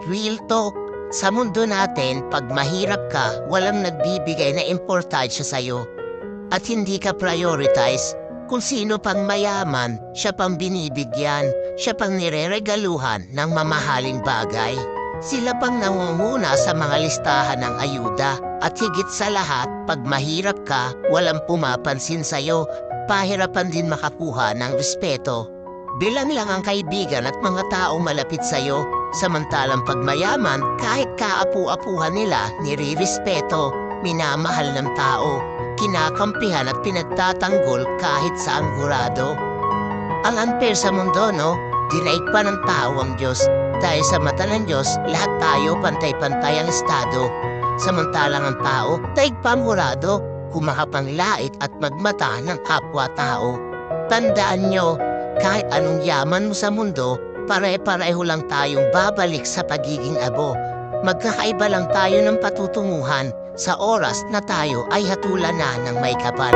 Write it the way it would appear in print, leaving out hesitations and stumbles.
Real talk, sa mundo natin, pag mahirap ka, walang nagbibigay na importansya sa'yo. At hindi ka prioritize, kung sino pang mayaman, siya pang binibigyan, siya pang nireregaluhan ng mamahaling bagay. Sila pang nangunguna sa mga listahan ng ayuda. At higit sa lahat, pag mahirap ka, walang pumapansin sa'yo, pahirapan din makakuha ng respeto. Bilang lang ang kaibigan at mga taong malapit sa'yo, samantalang pag mayaman, kahit kaapu-apuhan nila, nirirespeto, minamahal ng tao, kinakampihan at pinagtatanggol kahit sa anggurado. Ang unfair sa mundo, no? Dinaig pa ng tao ang Diyos. Dahil sa mata ng Diyos, lahat tayo pantay-pantay ang estado. Samantalang ang tao, daig pamurado, kumakapanglait at magmata ng kapwa-tao. Tandaan nyo, kahit anong yaman mo sa mundo, pare-pareho lang tayong babalik sa pagiging abo. Magkakaiba lang tayo ng patutunguhan sa oras na tayo ay hatulan na ng may kapal.